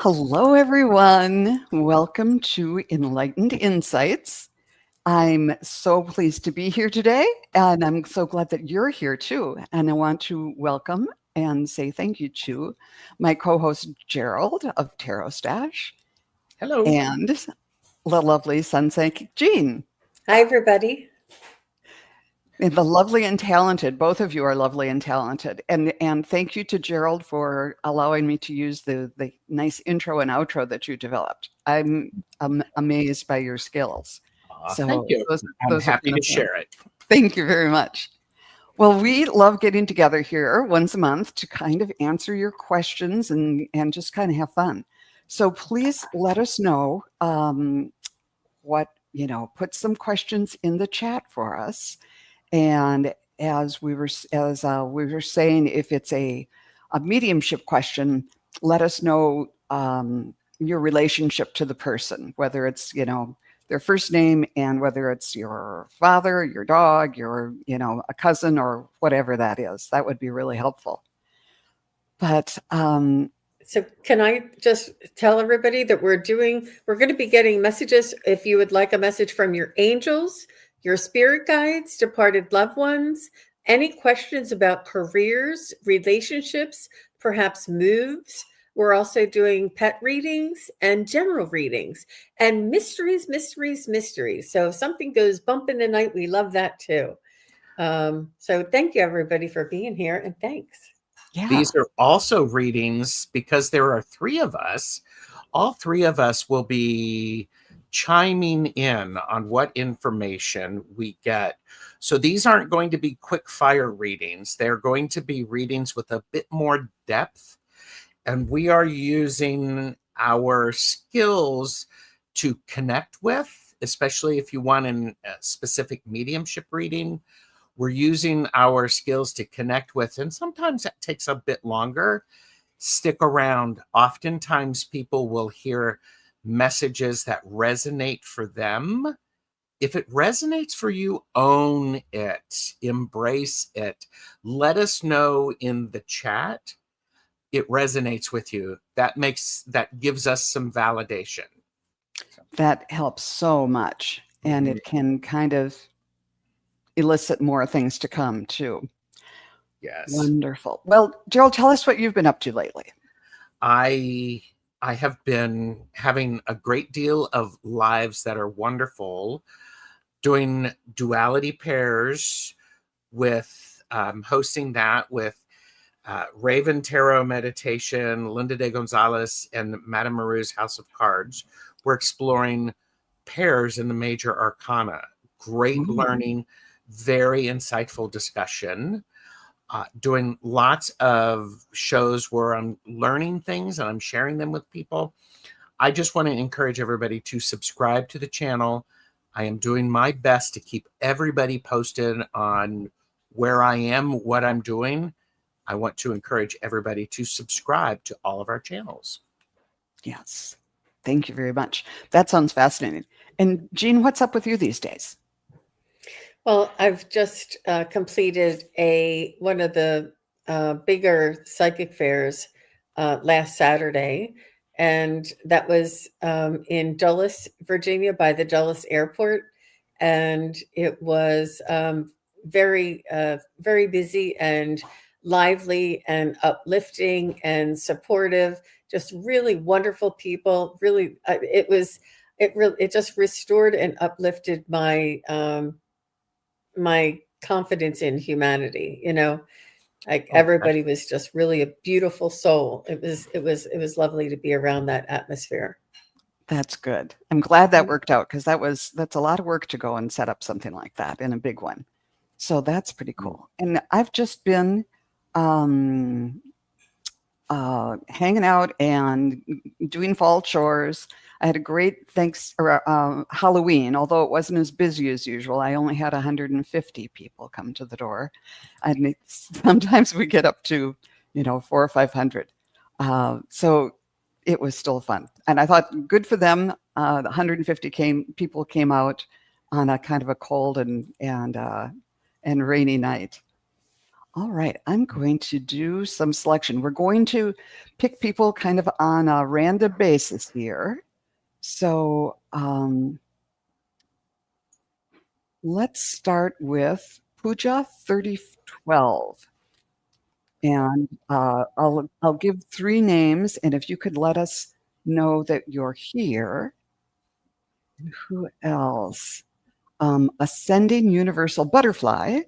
Hello, everyone. Welcome to Enlightened Insights. I'm so pleased to be here today, and I'm so glad that you're here too. And I want to welcome and say thank you to my co-host Gerald of TarotStache Hello. and the lovely SunPsychic Jean. Hi, everybody. And the lovely and talented, both of you are lovely and talented. And thank you to Gerald for allowing me to use the nice intro and outro that you developed. I'm amazed by your skills. So thank you. I'm happy to share it. Thank you very much. Well, we love getting together here once a month to kind of answer your questions and just kind of have fun. So please let us know put some questions in the chat for us. And as we were saying, if it's a mediumship question, let us know your relationship to the person, whether it's, their first name and whether it's your father, your dog, your, a cousin or whatever that is. That would be really helpful. But so can I just tell everybody that we're going to be getting messages. If you would like a message from your angels, your spirit guides, departed loved ones, any questions about careers, relationships, perhaps moves. We're also doing pet readings and general readings and mysteries. So if something goes bump in the night, we love that too. So thank you, everybody, for being here, and thanks. yeah. These are also readings because there are three of us. All three of us will be chiming in on what information we get. So these aren't going to be quick fire readings. They're going to be readings with a bit more depth. And we are using our skills to connect with, especially if you want a specific mediumship reading. We're using our skills to connect with, and sometimes that takes a bit longer. Stick around. Oftentimes people will hear messages that resonate for them. If it resonates for you, own it, embrace it. Let us know in the chat it resonates with you. That gives us some validation. That helps so much, and it can kind of elicit more things to come too. Yes. Wonderful. Well, Gerald, tell us what you've been up to lately. I have been having a great deal of lives that are wonderful, doing duality pairs with hosting that with Raven Tarot Meditation, Linda de Gonzalez, and Madame Maru's House of Cards. We're exploring pairs in the major arcana. Great learning, very insightful discussion. Doing lots of shows where I'm learning things and I'm sharing them with people. I just want to encourage everybody to subscribe to the channel. I am doing my best to keep everybody posted on where I am, what I'm doing. I want to encourage everybody to subscribe to all of our channels. Yes. Thank you very much. That sounds fascinating. And Jean, what's up with you these days? Well, I've just completed one of the bigger psychic fairs last Saturday, and that was in Dulles, Virginia, by the Dulles Airport, and it was very, very busy and lively and uplifting and supportive. Just really wonderful people. Really, it just restored and uplifted my my confidence in humanity. Like everybody was just really a beautiful soul. It was lovely to be around that atmosphere. That's good. I'm glad that worked out, because that's a lot of work to go and set up something like that in a big one. So that's pretty cool. And I've just been hanging out and doing fall chores. I had a great Halloween, although it wasn't as busy as usual. I only had 150 people come to the door. And sometimes we get up to, 400 or 500. So it was still fun. And I thought, good for them. The 150 people came out on a kind of a cold and rainy night. All right, I'm going to do some selection. We're going to pick people kind of on a random basis here. So let's start with Pooja 3012. And I'll give 3 names, and if you could let us know that you're here. Who else? Ascending Universal Butterfly.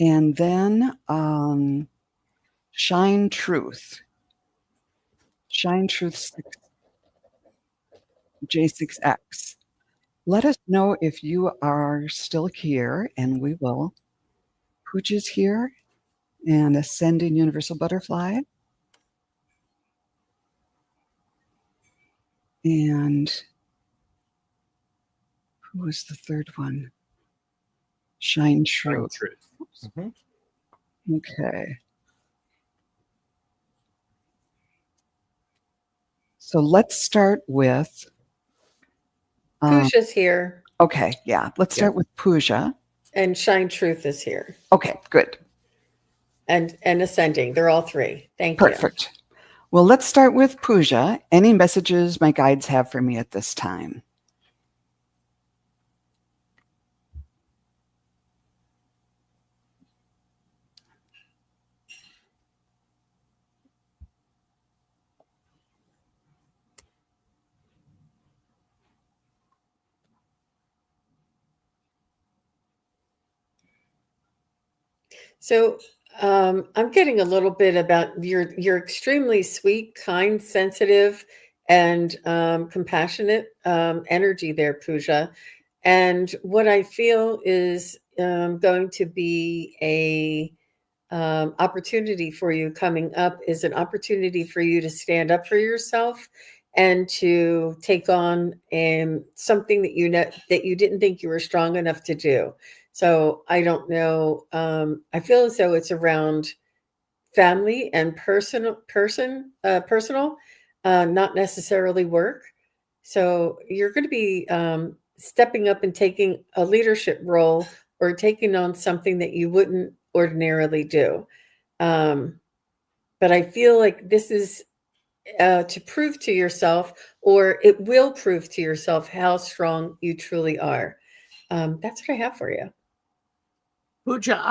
And then Shine Truth. Shine Truth J6X. Let us know if you are still here, and we will. Pooja's here, and Ascending Universal Butterfly. And who was the third one? Shine Truth. Truth. Okay. So let's start with. Pooja's here. Okay, yeah. Let's start with Pooja. And Shine Truth is here. Okay, good. And Ascending. They're all 3. Thank you. Perfect. Well, let's start with Pooja. Any messages my guides have for me at this time? So I'm getting a little bit about you're extremely sweet, kind, sensitive, and compassionate energy there, Pooja. And what I feel is going to be a opportunity for you coming up is an opportunity for you to stand up for yourself and to take on something that you know that you didn't think you were strong enough to do. So I don't know. I feel as though it's around family and personal, not necessarily work. So you're going to be stepping up and taking a leadership role or taking on something that you wouldn't ordinarily do. But I feel like this is to prove to yourself, or it will prove to yourself how strong you truly are. That's what I have for you. Pooja,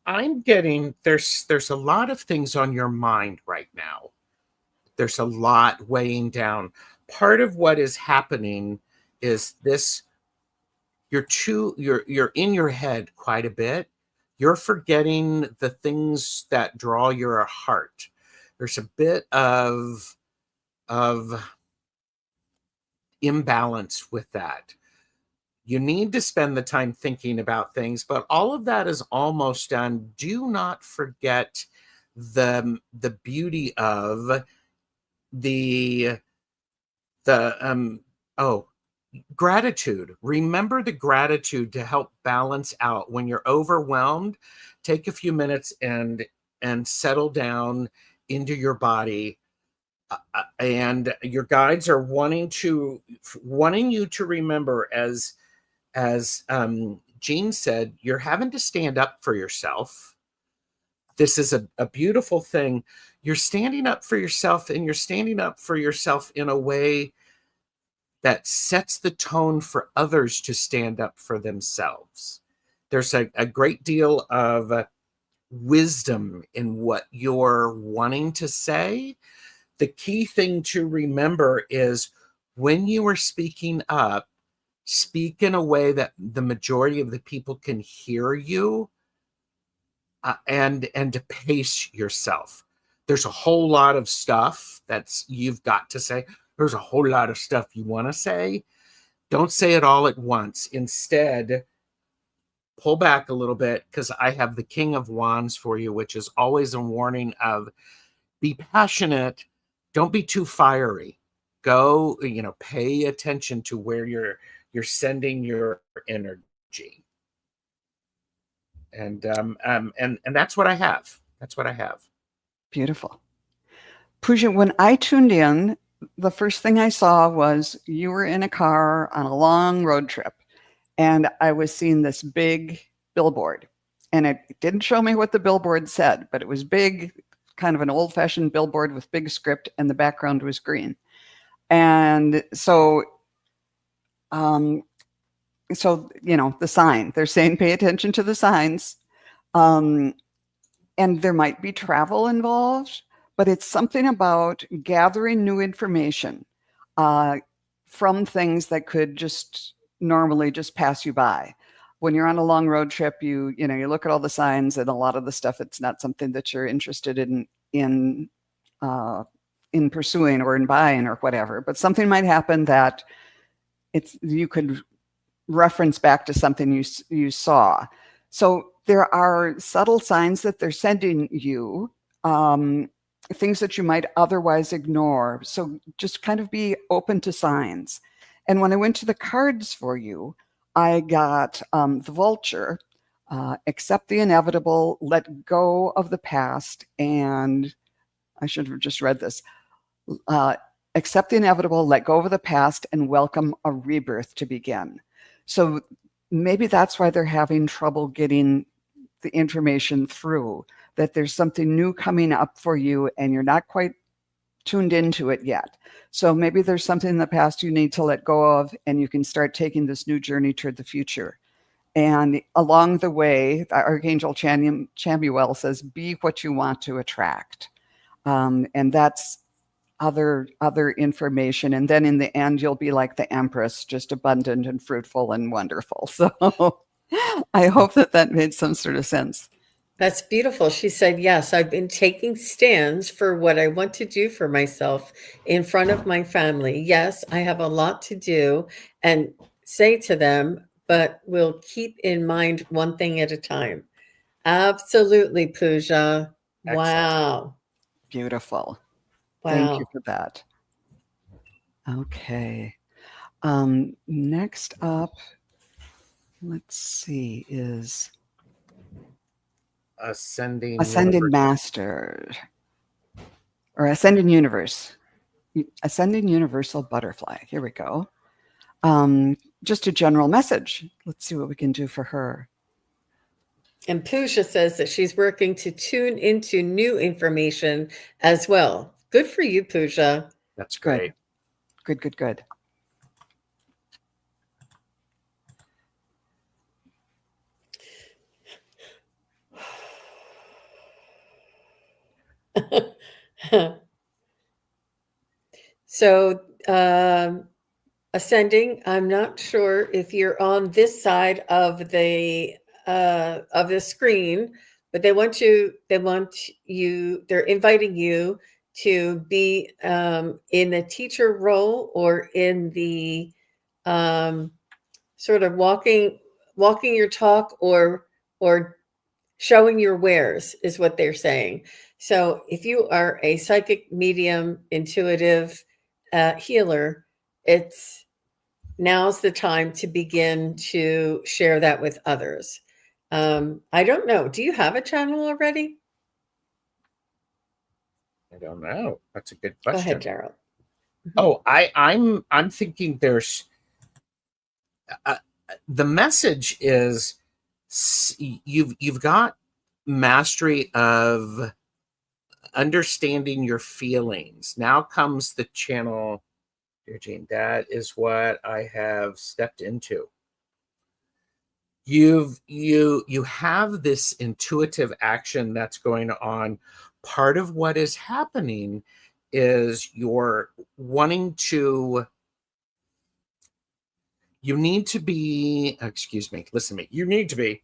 I'm getting there's a lot of things on your mind right now. There's a lot weighing down. Part of what is happening is this: you're in your head quite a bit. You're forgetting the things that draw your heart. There's a bit of imbalance with that. You need to spend the time thinking about things, but all of that is almost done. Do not forget the beauty of the gratitude. Remember the gratitude to help balance out when you're overwhelmed. Take a few minutes and settle down into your body. And your guides are wanting you to remember, as Jean said, you're having to stand up for yourself. This is a beautiful thing. You're standing up for yourself, and you're standing up for yourself in a way that sets the tone for others to stand up for themselves. There's a great deal of wisdom in what you're wanting to say. The key thing to remember is when you are speaking up, speak in a way that the majority of the people can hear you, and to pace yourself. There's a whole lot of stuff that's you've got to say. There's a whole lot of stuff you want to say. Don't say it all at once. Instead, pull back a little bit, because I have the King of Wands for you, which is always a warning of be passionate. Don't be too fiery. Go, pay attention to where you're sending your energy. And that's what I have. That's what I have. Beautiful. Pooja, when I tuned in the first thing I saw was you were in a car on a long road trip, and I was seeing this big billboard. And it didn't show me what the billboard said, but it was big, kind of an old-fashioned billboard with big script, and the background was green. And so, the sign, they're saying pay attention to the signs. And there might be travel involved, but it's something about gathering new information from things that could just normally just pass you by. When you're on a long road trip, you look at all the signs, and a lot of the stuff, it's not something that you're interested in pursuing or in buying or whatever. But something might happen that you could reference back to something you saw. So there are subtle signs that they're sending you, things that you might otherwise ignore. So just kind of be open to signs. And when I went to the cards for you, I got the Vulture, accept the inevitable, let go of the past, and I should have just read this. Accept the inevitable, let go of the past, and welcome a rebirth to begin. So maybe that's why they're having trouble getting the information through, that there's something new coming up for you and you're not quite tuned into it yet. So maybe there's something in the past you need to let go of, and you can start taking this new journey toward the future. And along the way, Archangel Chamuel says, be what you want to attract. And that's other information. And then in the end, you'll be like the Empress, just abundant and fruitful and wonderful. So I hope that made some sort of sense. That's beautiful. She said, yes, I've been taking stands for what I want to do for myself in front of my family. Yes, I have a lot to do, and say to them, but we'll keep in mind one thing at a time. Absolutely, Pooja. Excellent. Wow. Beautiful. Wow. Thank you for that. Okay. Next up, let's see, is Ascending Master, or Ascending Universe. Ascending Universal Butterfly. Here we go. Just a general message. Let's see what we can do for her. And Pooja says that she's working to tune into new information as well. Good for you, Pooja. That's great. Good. So, ascending, I'm not sure if you're on this side of the screen, but they're inviting you to be in the teacher role, or in the sort of walking your talk, or showing your wares, is what they're saying. So if you are a psychic, medium, intuitive healer, now's the time to begin to share that with others. I don't know. Do you have a channel already? I don't know. That's a good question. Go ahead, Daryl. Oh, I'm thinking there's the message is you've got mastery of understanding your feelings. Now comes the channel, dear Jean. That is what I have stepped into. You have this intuitive action that's going on. Part of what is happening is you're wanting to. You need to be. Excuse me. Listen to me. You need to be.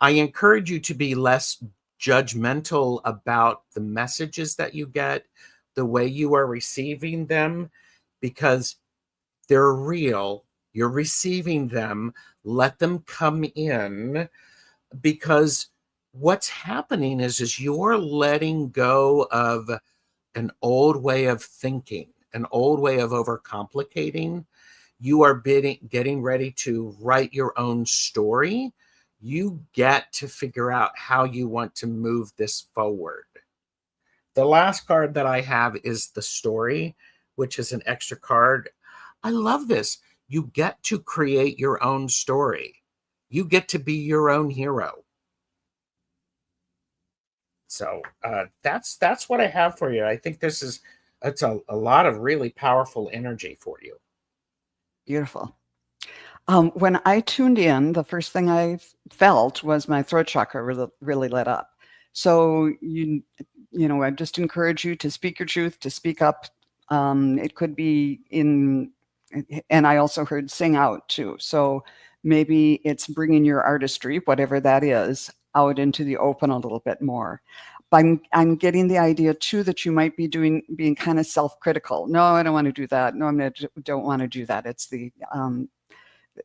I encourage you to be less judgmental about the messages that you get, the way you are receiving them, because they're real. You're receiving them. Let them come in, because what's happening is you're letting go of an old way of thinking, an old way of overcomplicating. You are getting ready to write your own story. You get to figure out how you want to move this forward. The last card that I have is the story, which is an extra card. I love this. You get to create your own story. You get to be your own hero. So that's what I have for you. I think it's a lot of really powerful energy for you. Beautiful. When I tuned in, the first thing I felt was my throat chakra really lit up. So I just encourage you to speak your truth, to speak up. It could be and I also heard sing out too. So maybe it's bringing your artistry, whatever that is, out into the open a little bit more. I'm getting the idea too that you might be being kind of self-critical. No, I don't want to do that. No, don't want to do that. It's the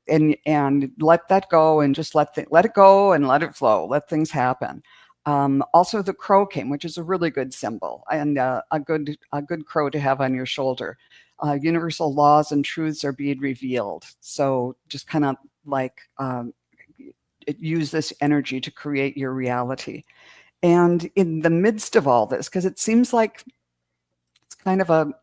and let that go and just let it go and let it flow. Let things happen. Also, the crow came, which is a really good symbol and a good crow to have on your shoulder. Universal laws and truths are being revealed. So just kind of like use this energy to create your reality. And in the midst of all this, because it seems like it's kind of a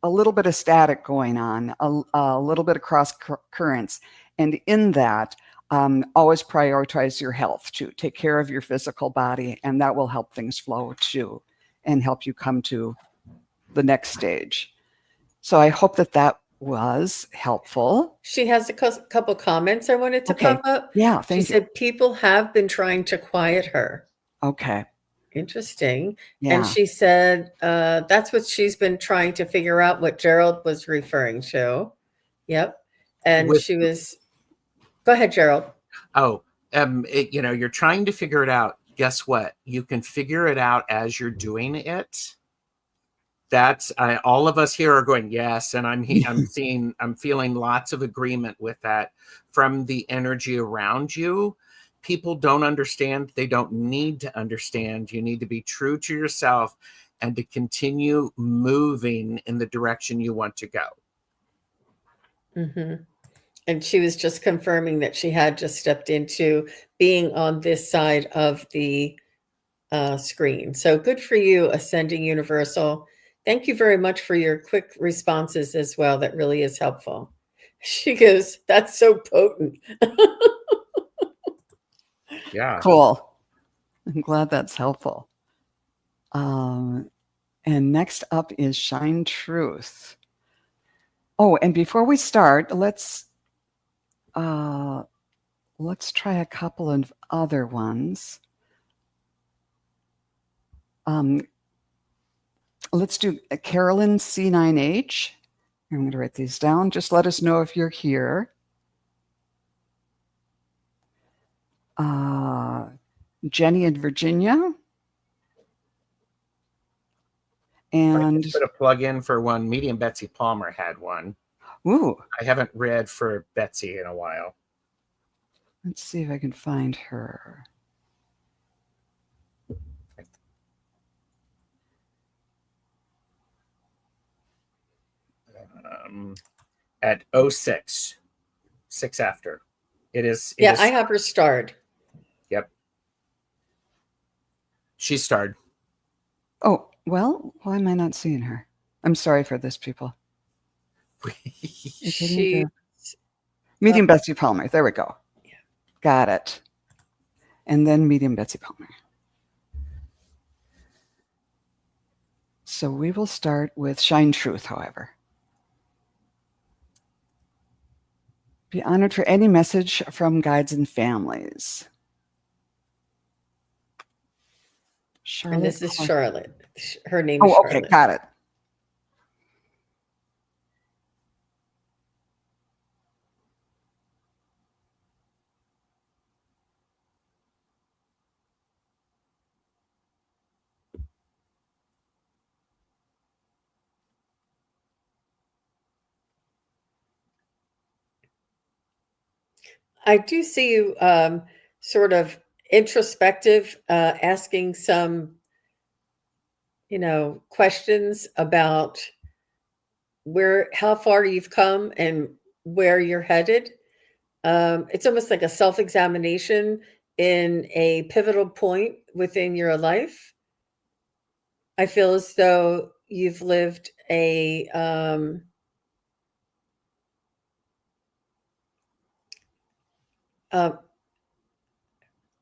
little bit of static going on, a little bit of cross currents. And in that, always prioritize your health too. Take care of your physical body, and that will help things flow too and help you come to the next stage. So I hope that was helpful. She has a couple comments I wanted to pop up. Yeah, thank you. She said people have been trying to quiet her. Okay. Interesting. Yeah. And she said that's what she's been trying to figure out, what Gerald was referring to. Yep. And she was, go ahead, Gerald. Oh, you're trying to figure it out. Guess what? You can figure it out as you're doing it. That's all of us here are going, yes. And I'm feeling lots of agreement with that from the energy around you. People don't understand. They don't need to understand. You need to be true to yourself and to continue moving in the direction you want to go. Mm-hmm. And she was just confirming that she had just stepped into being on this side of the screen. So good for you, Ascending Universal. Thank you very much for your quick responses as well. That really is helpful. She goes, that's so potent. Yeah. Cool. I'm glad that's helpful. And next up is Shine Truth. Oh, and before we start, let's try a couple of other ones. Let's do Carolyn C9H. I'm going to write these down. Just let us know if you're here. Jenny in Virginia. And put a plug in for one. Medium Betsy Palmer had one. Ooh. I haven't read for Betsy in a while. Let's see if I can find her. At 06, 6 after. It is. I have her starred. Yep. She starred. Oh, well, why am I not seeing her? I'm sorry for this, people. Medium Betsy Palmer. There we go. Yeah. Got it. And then Medium Betsy Palmer. So we will start with Shine Truth, however. Be honored for any message from guides and families. Charlotte. And this is Charlotte. Her name is Charlotte. Okay, got it. I do see you sort of introspective, asking some, questions about how far you've come and where you're headed. It's almost like a self-examination in a pivotal point within your life. I feel as though you've lived a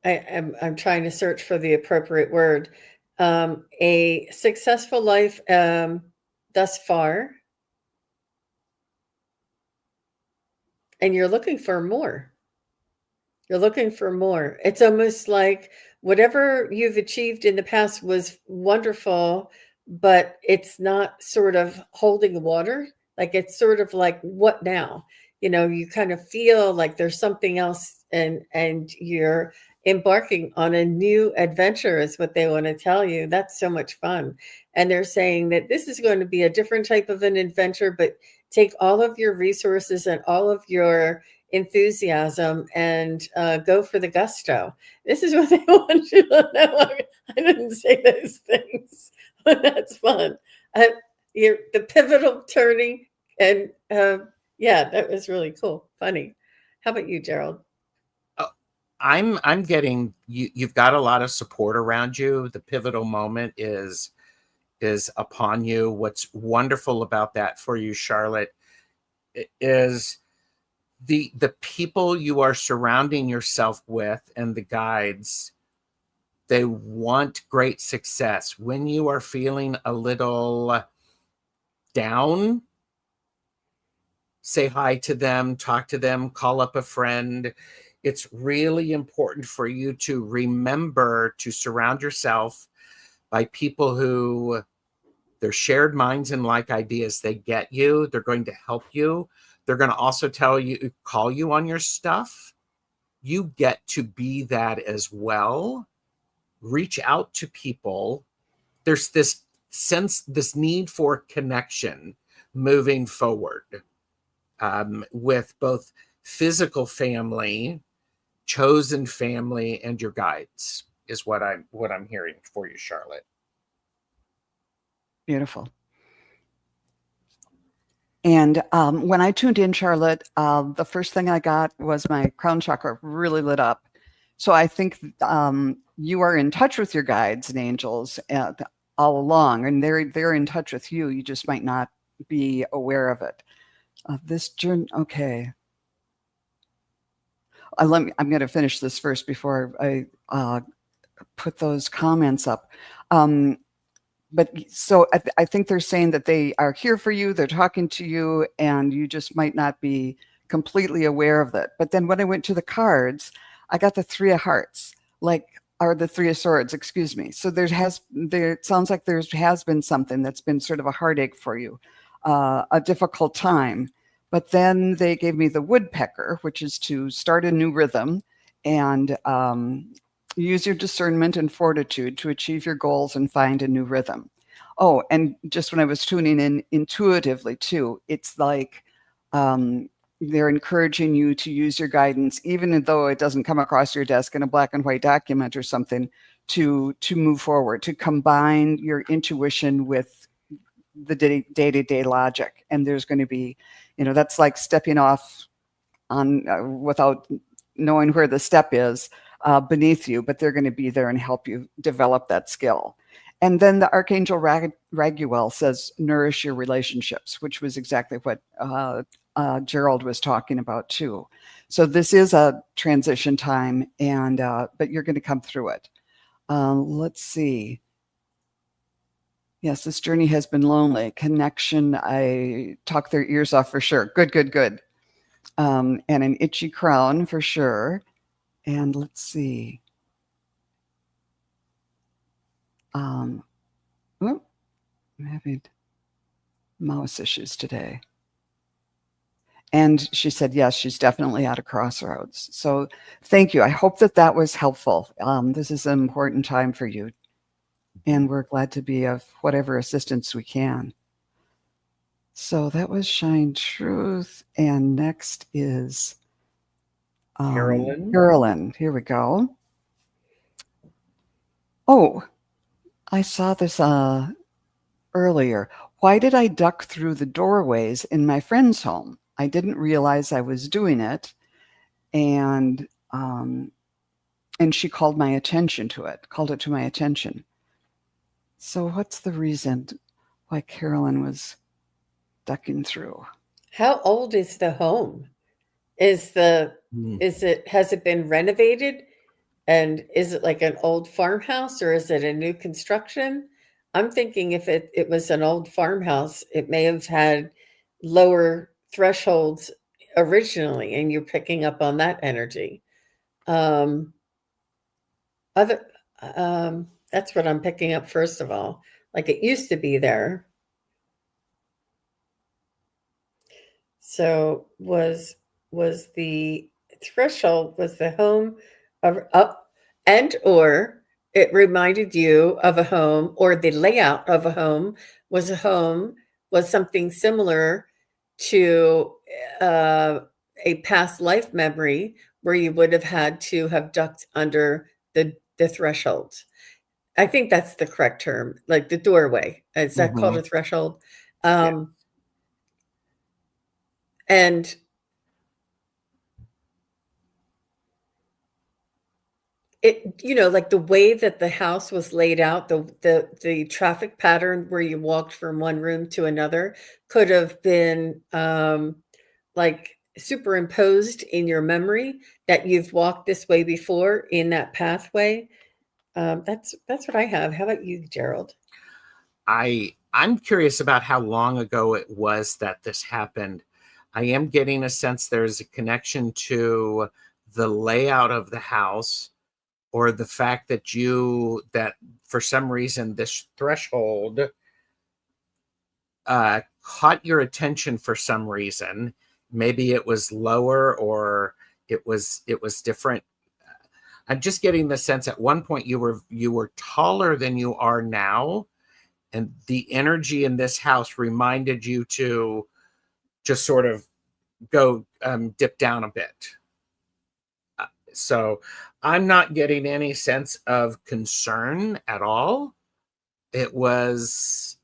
I'm trying to search for the appropriate word. A successful life thus far, and you're looking for more. You're looking for more. It's almost like whatever you've achieved in the past was wonderful, but it's not sort of holding water. Like it's sort of like, what now? You know, you kind of feel like there's something else, and you're embarking on a new adventure is what they want to tell you. That's so much fun. And they're saying that this is going to be a different type of an adventure, but take all of your resources and all of your enthusiasm and go for the gusto. This is what they want you to know. I didn't say those things, but that's fun. The pivotal turning, and yeah, that was really cool, funny. How about you, Gerald? I'm getting you've got a lot of support around you. The pivotal moment is upon you. What's wonderful about that for you, Charlotte, is the people you are surrounding yourself with and the guides. They want great success. When you are feeling a little down, say hi to them, talk to them, call up a friend. It's really important for you to remember to surround yourself by people who they're shared minds and like ideas. They get you. They're going to help you. They're going to also call you on your stuff. You get to be that as well. Reach out to people. There's this sense, this need for connection moving forward with both physical family, chosen family, and your guides is what I'm hearing for you, Charlotte. Beautiful. And when I tuned in, Charlotte, the first thing I got was my crown chakra really lit up. So I think you are in touch with your guides and angels all along, and they're in touch with you. You just might not be aware of it. This journey, okay. I'm going to finish this first before I put those comments up. But so I think they're saying that they are here for you. They're talking to you, and you just might not be completely aware of it. But then when I went to the cards, I got the Three of Hearts, or the Three of Swords, excuse me. So it sounds like there has been something that's been sort of a heartache for you, a difficult time. But then they gave me the Woodpecker, which is to start a new rhythm and use your discernment and fortitude to achieve your goals and find a new rhythm. Oh, and just when I was tuning in intuitively too, it's like they're encouraging you to use your guidance, even though it doesn't come across your desk in a black and white document or something, to move forward, to combine your intuition with the day-to-day logic. And there's going to be, that's like stepping off on without knowing where the step is beneath you, but they're going to be there and help you develop that skill. And then the Archangel Raguel says, nourish your relationships, which was exactly what Gerald was talking about too. So this is a transition time, and but you're going to come through it. Let's see. Yes, this journey has been lonely. Connection, I talk their ears off for sure. Good, good, good. And an itchy crown for sure. And let's see. I'm having mouse issues today. And she said, yes, she's definitely at a crossroads. So thank you. I hope that was helpful. This is an important time for you. And we're glad to be of whatever assistance we can. So that was Shine Truth. And next is Carolyn. Carolyn. Here we go. Oh, I saw this earlier. Why did I duck through the doorways in my friend's home? I didn't realize I was doing it. And she called my attention to it, called it to my attention. So what's the reason why Carolyn was ducking through. How old is the home? Has it been renovated? And is it like an old farmhouse or is it a new construction? I'm thinking if it was an old farmhouse, it may have had lower thresholds originally, and you're picking up on that energy. Um, other, that's what I'm picking up first of all. Like it used to be there. So was the threshold, was the home of up, and or it reminded you of a home, or the layout of a home was something similar to a past life memory where you would have had to have ducked under the threshold. I think that's the correct term, like the doorway. Is that called a threshold? Yeah. And it, like the way that the house was laid out, the traffic pattern where you walked from one room to another could have been like superimposed in your memory that you've walked this way before in that pathway. That's what I have. How about you, Gerald? I'm curious about how long ago it was that this happened. I am getting a sense there's a connection to the layout of the house, or the fact that for some reason this threshold caught your attention for some reason. Maybe it was lower or it was different. I'm just getting the sense at one point you were taller than you are now, and the energy in this house reminded you to just sort of go dip down a bit. So I'm not getting any sense of concern at all. It was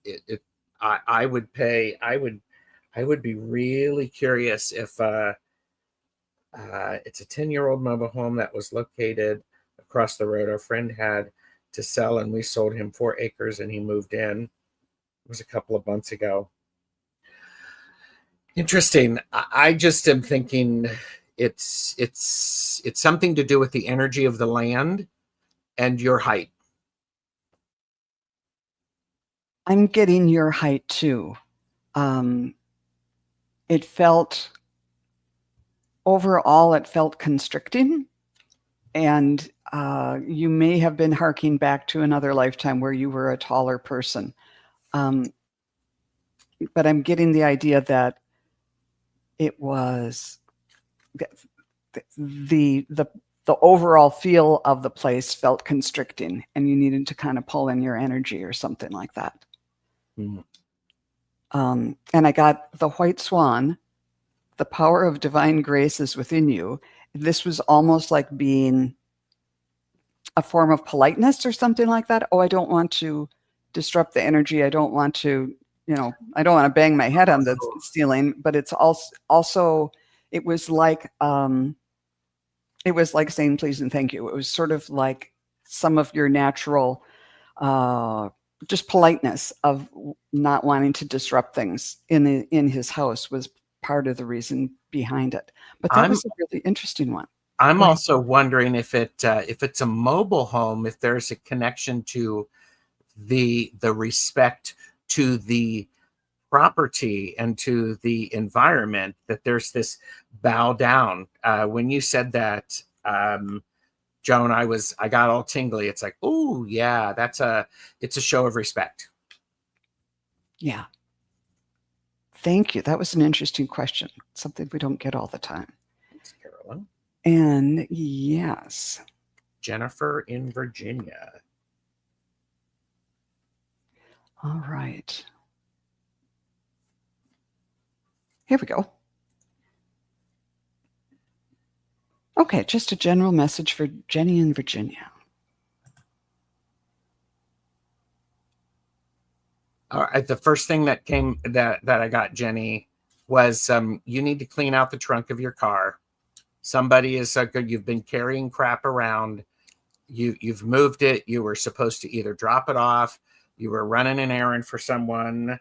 I would be really curious if it's a 10-year-old mobile home that was located across the road. Our friend had to sell, and we sold him 4 acres, and he moved in. It was a couple of months ago. Interesting. I just am thinking it's something to do with the energy of the land and your height. I'm getting your height too. Overall, it felt constricting, and you may have been harking back to another lifetime where you were a taller person. But I'm getting the idea that it was the overall feel of the place felt constricting, and you needed to kind of pull in your energy or something like that. And I got the white swan. The power of divine grace is within you. This was almost like being a form of politeness or something like that. Oh, I don't want to disrupt the energy. I don't want to, I don't want to bang my head on the ceiling, but it's also, it was like saying please and thank you. It was sort of like some of your natural, just politeness of not wanting to disrupt things in his house was part of the reason behind it. But that was a really interesting one. I'm also wondering if it's a mobile home, if there's a connection to the respect to the property and to the environment, that there's this bow down. When you said that, Joan, I got all tingly. It's like, oh yeah, it's a show of respect. Yeah. Thank you. That was an interesting question. Something we don't get all the time. Thanks, Carolyn. And yes. Jennifer in Virginia. All right. Here we go. Okay, just a general message for Jenny in Virginia. All right, the first thing that came that I got, Jenny, was you need to clean out the trunk of your car. Somebody is so good. You've been carrying crap around. You've moved it. You were supposed to either drop it off. You were running an errand for someone.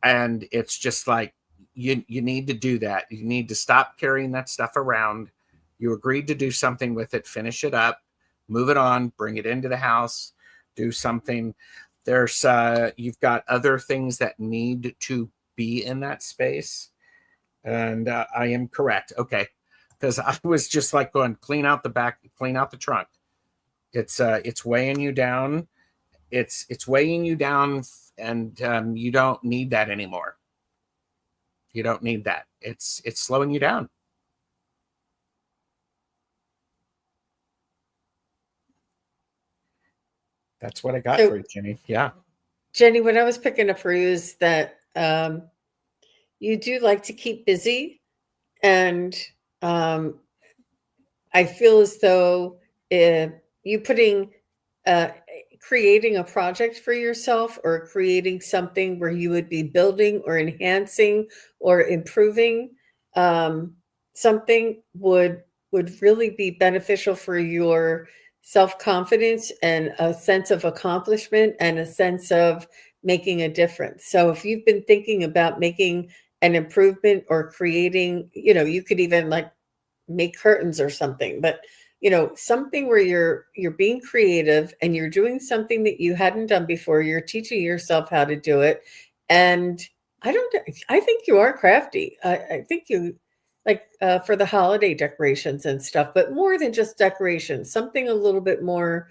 And it's just like, you need to do that. You need to stop carrying that stuff around. You agreed to do something with it, finish it up, move it on, bring it into the house, do something. There's you've got other things that need to be in that space. And I am correct. Okay. Because I was just like going, clean out the back, clean out the trunk. It's weighing you down. It's weighing you down, and you don't need that anymore. You don't need that. It's slowing you down. That's what I got So- for you, Jenny. Yeah. Jenny, what I was picking up for you is that you do like to keep busy, and I feel as though you putting creating a project for yourself, or creating something where you would be building or enhancing or improving something would really be beneficial for your self-confidence and a sense of accomplishment and a sense of making a difference. So if you've been thinking about making an improvement or creating, you could even like make curtains or something, but something where you're being creative and you're doing something that you hadn't done before. You're teaching yourself how to do it. And I think you are crafty. I think you like for the holiday decorations and stuff, but more than just decorations, something a little bit more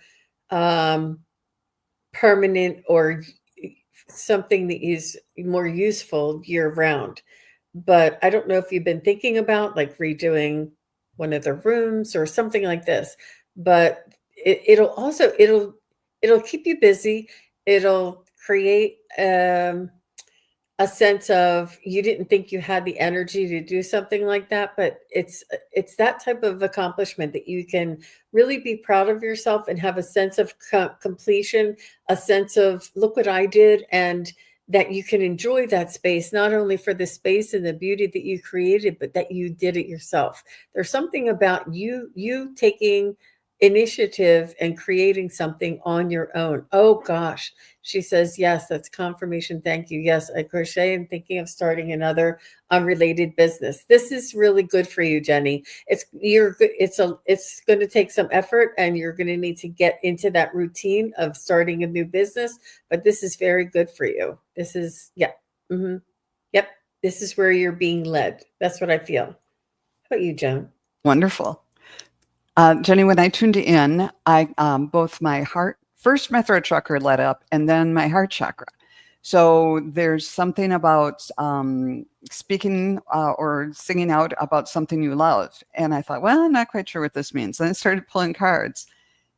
permanent, or something that is more useful year round. But I don't know if you've been thinking about like redoing one of the rooms or something like this, but it'll keep you busy. It'll create a sense of you didn't think you had the energy to do something like that, but it's that type of accomplishment that you can really be proud of yourself and have a sense of completion, a sense of look what I did, and that you can enjoy that space, not only for the space and the beauty that you created, but that you did it yourself. There's something about you taking initiative and creating something on your own. Oh gosh. She says, yes, that's confirmation. Thank you. Yes, I crochet and thinking of starting another unrelated business. This is really good for you, Jenny. It's going to take some effort, and you're going to need to get into that routine of starting a new business, but this is very good for you. This is, yeah. Mm-hmm. Yep. This is where you're being led. That's what I feel. How about you, Joan? Wonderful. Jenny, when I tuned in, I both my throat chakra lit up, and then my heart chakra. So there's something about speaking or singing out about something you love. And I thought, well, I'm not quite sure what this means. And I started pulling cards.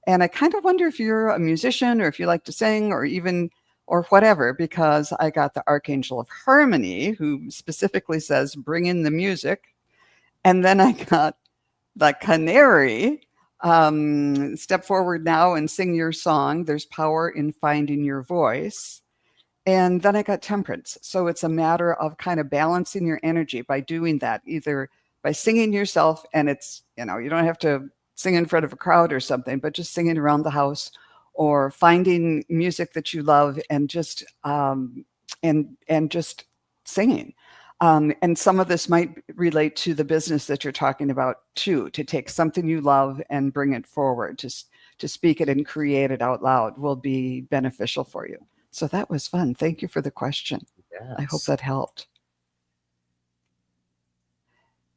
And I kind of wonder if you're a musician, or if you like to sing, or whatever, because I got the Archangel of Harmony, who specifically says, bring in the music. And then I got the Canary, step forward now and sing your song. There's power in finding your voice. And then I got Temperance. So it's a matter of kind of balancing your energy by doing that, either by singing yourself, and it's, you don't have to sing in front of a crowd or something, but just singing around the house, or finding music that you love and just and just singing. And some of this might relate to the business that you're talking about too, to take something you love and bring it forward, to speak it and create it out loud will be beneficial for you. So that was fun. Thank you for the question. Yes. I hope that helped.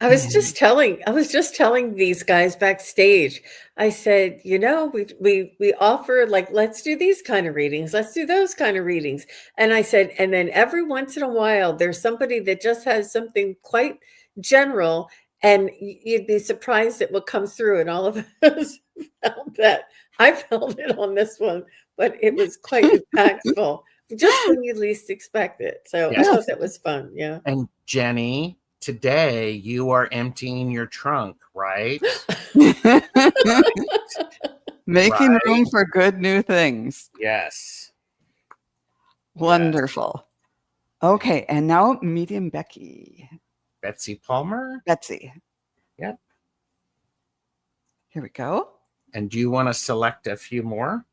I was just telling these guys backstage. I said, we offer, like, let's do these kind of readings, let's do those kind of readings. And I said, and then every once in a while, there's somebody that just has something quite general, and you'd be surprised at what comes through. And all of us felt that. I felt it on this one, but it was quite impactful, just when you least expect it. So I Yes. thought that was fun. Yeah. And Jenny, today you are emptying your trunk, right? Making Right. room for good new things. Yes. Wonderful. Okay, and now medium Becky. Betsy Palmer. Betsy. Yep. Here we go. And do you want to select a few more?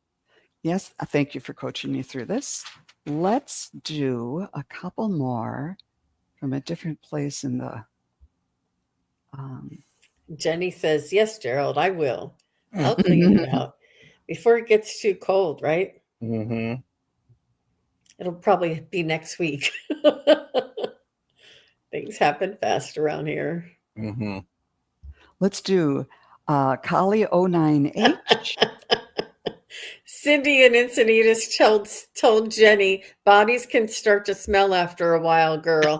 Yes, thank you for coaching me through this. Let's do a couple more from a different place in the. Jenny says, yes, Gerald, I will. I'll clean it out before it gets too cold, right? Mm-hmm. It'll probably be next week. Things happen fast around here. Mm-hmm. Let's do Kali 09H. Cindy and Encinitas told Jenny, bodies can start to smell after a while, girl.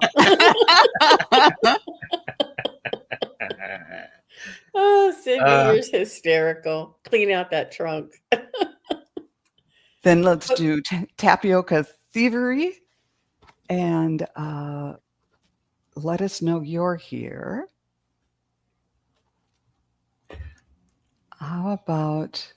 Oh, Cindy, you're hysterical. Clean out that trunk. Then let's do Tapioca Thievery. And let us know you're here. How about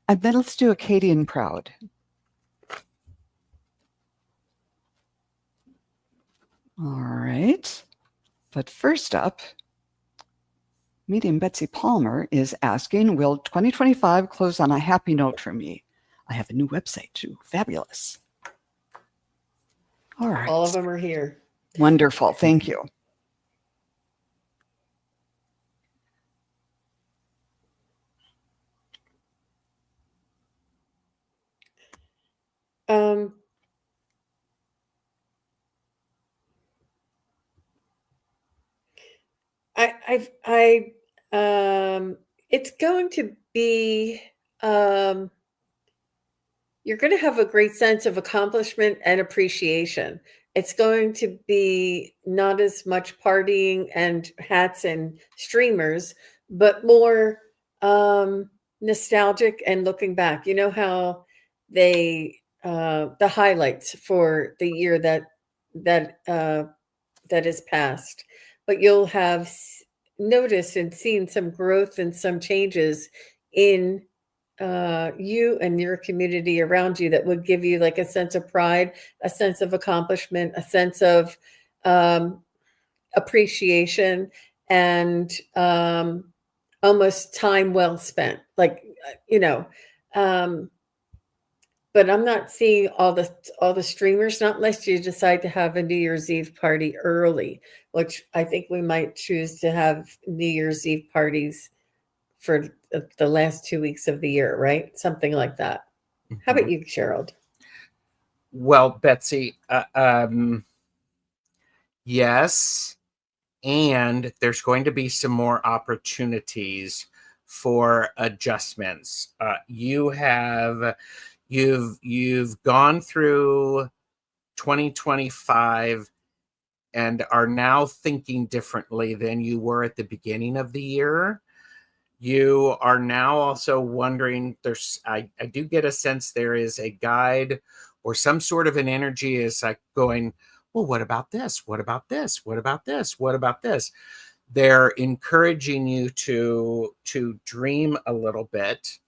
and then let's do Acadian Proud. All right. But first up, Medium Betsy Palmer is asking, will 2025 close on a happy note for me? I have a new website too. Fabulous. All right. All of them are here. Wonderful. Thank you. It's going to be, you're going to have a great sense of accomplishment and appreciation. It's going to be not as much partying and hats and streamers, but more nostalgic and looking back. You know how they the highlights for the year that is past, but you'll have noticed and seen some growth and some changes in you and your community around you that would give you like a sense of pride, a sense of accomplishment, a sense of appreciation, and almost time well spent. Like, but I'm not seeing all the streamers, not unless you decide to have a New Year's Eve party early, which I think we might choose to have New Year's Eve parties for the last 2 weeks of the year, right? Something like that. Mm-hmm. How about you, Gerald? Well, Betsy, yes, and there's going to be some more opportunities for adjustments. You've gone through 2025 and are now thinking differently than you were at the beginning of the year. You are now also wondering, I do get a sense there is a guide or some sort of an energy is like going, well, what about this? What about this? What about this? What about this? They're encouraging you to dream a little bit.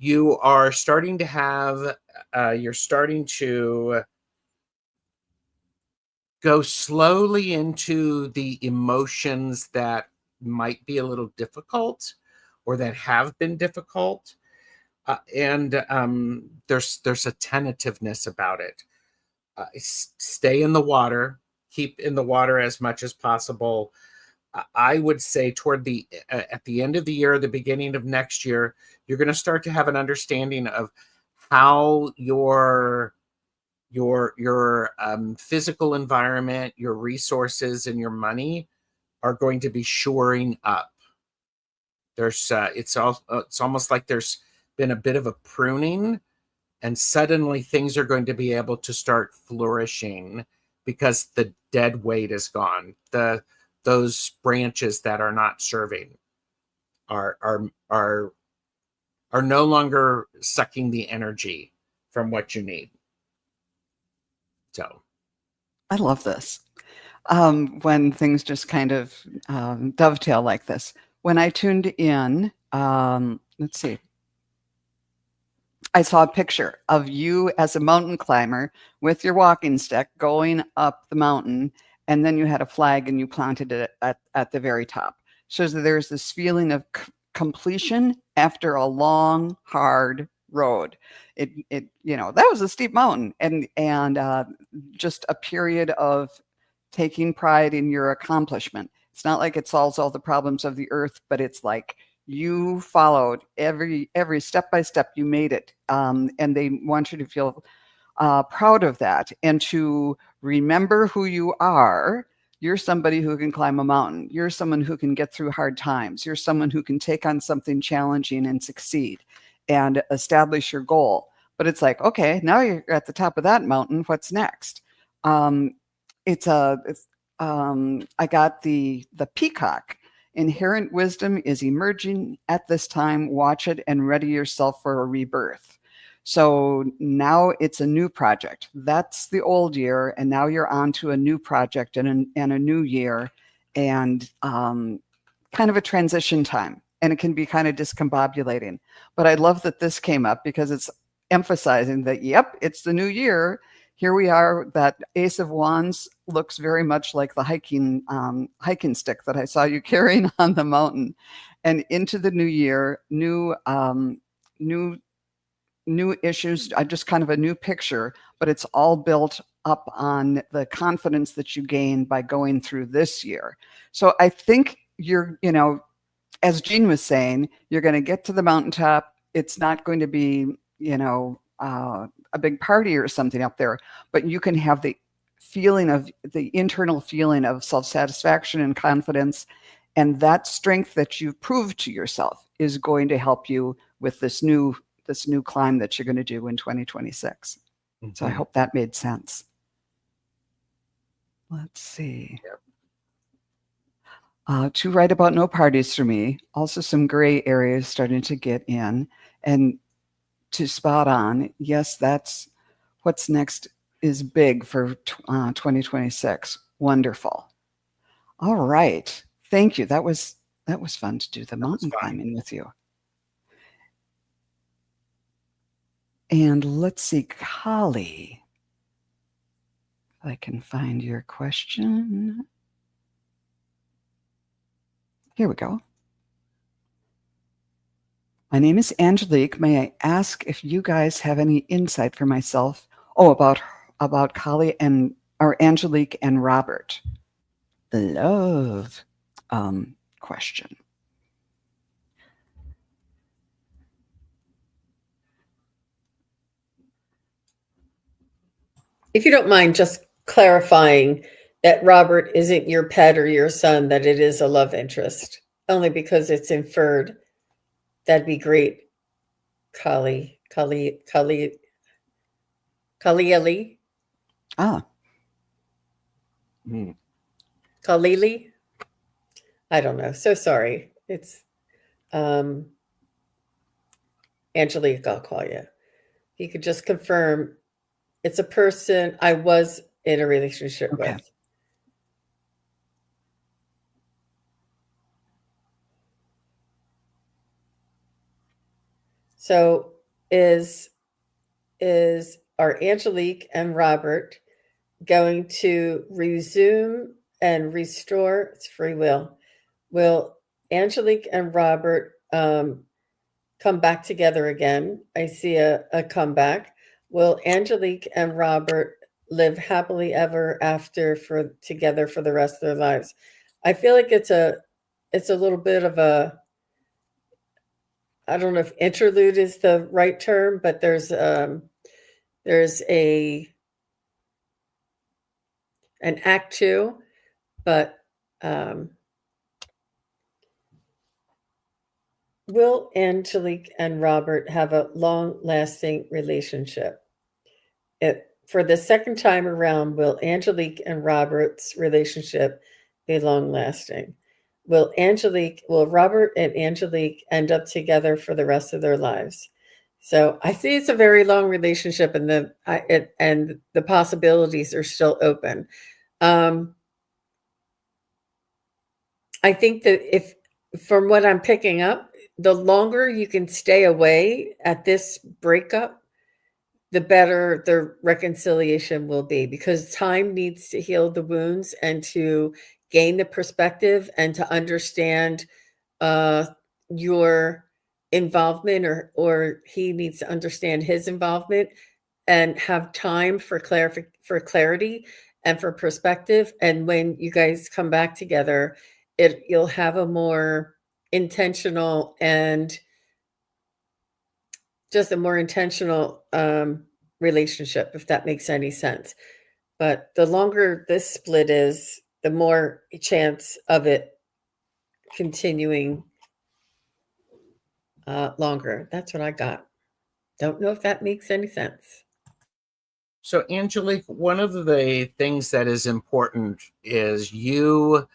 You are starting to have, you're starting to go slowly into the emotions that might be a little difficult or that have been difficult. And there's a tentativeness about it. Stay in the water, keep in the water as much as possible. I would say toward at the end of the year, the beginning of next year, you're going to start to have an understanding of how your physical environment, your resources, and your money are going to be shoring up. It's almost like there's been a bit of a pruning, and suddenly things are going to be able to start flourishing because the dead weight is gone. Those branches that are not serving are no longer sucking the energy from what you need. So I love this. When things just kind of dovetail like this. When I tuned in, let's see, I saw a picture of you as a mountain climber with your walking stick going up the mountain, and then you had a flag and you planted it at the very top. So there's this feeling of completion after a long, hard road. That was a steep mountain, and just a period of taking pride in your accomplishment. It's not like it solves all the problems of the earth, but it's like you followed every step by step. You made it, and they want you to feel proud of that and to remember who you are. You're somebody who can climb a mountain. You're someone who can get through hard times. You're someone who can take on something challenging and succeed and establish your goal. But it's like, okay, now you're at the top of that mountain. What's next? I got the peacock. Inherent wisdom is emerging at this time. Watch it and ready yourself for a rebirth. So now it's a new project. That's the old year, and now you're on to a new project and a new year, and kind of a transition time. And it can be kind of discombobulating. But I love that this came up because it's emphasizing that, yep, it's the new year. Here we are. That Ace of Wands looks very much like the hiking stick that I saw you carrying on the mountain. And into the new year, new issues, just kind of a new picture, but it's all built up on the confidence that you gain by going through this year. So I think as Jean was saying, you're going to get to the mountaintop. It's not going to be, a big party or something up there, but you can have the internal feeling of self-satisfaction and confidence. And that strength that you've proved to yourself is going to help you with this new climb that you're going to do in 2026. Mm-hmm. So I hope that made sense. Let's see. Yep. To write about no parties for me. Also some gray areas starting to get in. And to spot on, yes, that's what's next is big for 2026. Wonderful. All right. Thank you. That was fun to do the mountain climbing with you. And let's see, Kali, if I can find your question. Here we go. My name is Angelique. May I ask if you guys have any insight for myself? Oh, about Kali or Angelique and Robert. The love question. If you don't mind just clarifying that Robert isn't your pet or your son, that it is a love interest, only because it's inferred. That'd be great. Kali. Ah. Kalili? I don't know. So sorry. It's Angelique, I'll call you. You could just confirm it's a person I was in a relationship with. So are Angelique and Robert going to resume and restore? It's free will. Will Angelique and Robert come back together again? I see a comeback. Will Angelique and Robert live happily ever after together for the rest of their lives? I feel like it's a little bit of a, I don't know if interlude is the right term, but there's an act 2, but will Angelique and Robert have a long-lasting relationship? For the second time around, will Angelique and Robert's relationship be long-lasting? Will Robert and Angelique end up together for the rest of their lives? So I see it's a very long relationship, and the possibilities are still open. I think that from what I'm picking up, the longer you can stay away at this breakup, the better the reconciliation will be, because time needs to heal the wounds and to gain the perspective and to understand your involvement, or he needs to understand his involvement and have time for clarity and for perspective. And when you guys come back together, you'll have a more intentional and just a more intentional relationship, if that makes any sense. But the longer this split is, the more chance of it continuing longer. That's what I got. Don't know if that makes any sense. So, Angelique, one of the things that is important is you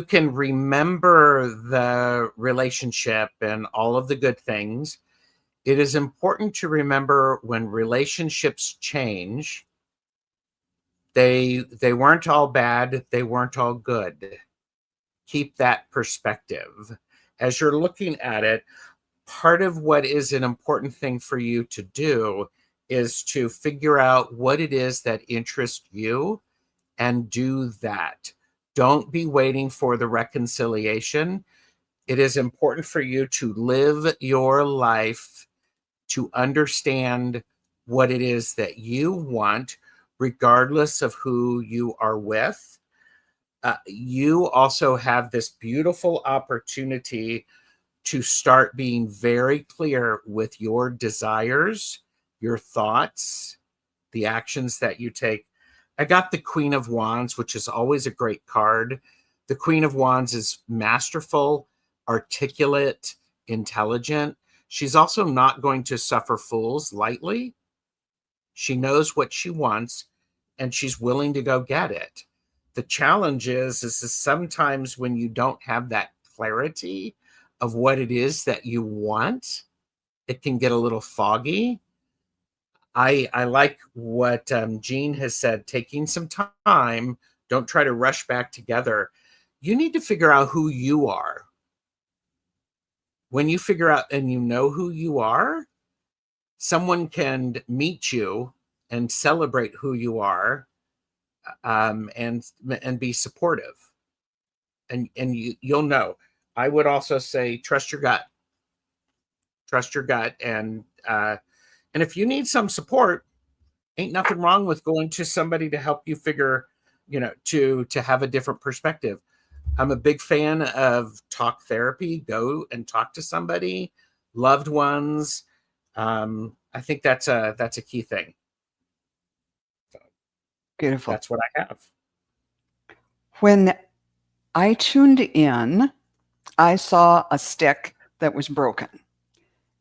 can remember the relationship and all of the good things. It is important to remember when relationships change, they weren't all bad, they weren't all good. Keep that perspective. As you're looking at it, part of what is an important thing for you to do is to figure out what it is that interests you and do that. Don't be waiting for the reconciliation. It is important for you to live your life to understand what it is that you want, regardless of who you are with. You also have this beautiful opportunity to start being very clear with your desires, your thoughts, the actions that you take. I got the Queen of Wands, which is always a great card. The Queen of Wands is masterful, articulate, intelligent. She's also not going to suffer fools lightly. She knows what she wants, and she's willing to go get it. The challenge is sometimes when you don't have that clarity of what it is that you want, it can get a little foggy. I like what Jean has said, taking some time. Don't try to rush back together. You need to figure out who you are. When you figure out and you know who you are, someone can meet you and celebrate who you are, and be supportive. And you'll know. I would also say trust your gut. Trust your gut, and if you need some support, ain't nothing wrong with going to somebody to help you figure, to have a different perspective. I'm a big fan of talk therapy. Go and talk to somebody, loved ones. I think that's a key thing. So Beautiful. that's what I have. When I tuned in, I saw a stick that was broken.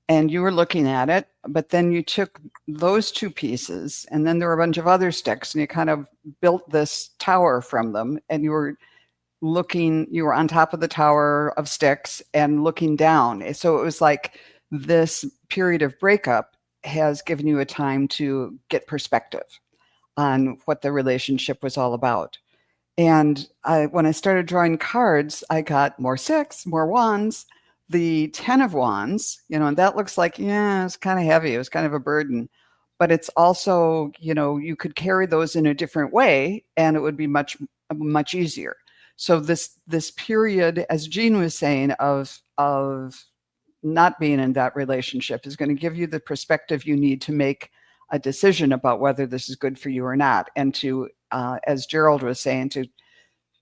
And you were looking at it, but then you took those two pieces, and then there were a bunch of other sticks, and you kind of built this tower from them, and you were on top of the tower of sticks and looking down. So it was like this period of breakup has given you a time to get perspective on what the relationship was all about. And when I started drawing cards, I got more sticks, more wands, the 10 of Wands, and that looks like, it's kind of heavy. It was kind of a burden, but it's also, you could carry those in a different way and it would be much, much easier. So this period, as Jean was saying, of not being in that relationship is going to give you the perspective you need to make a decision about whether this is good for you or not. And to, as Gerald was saying, to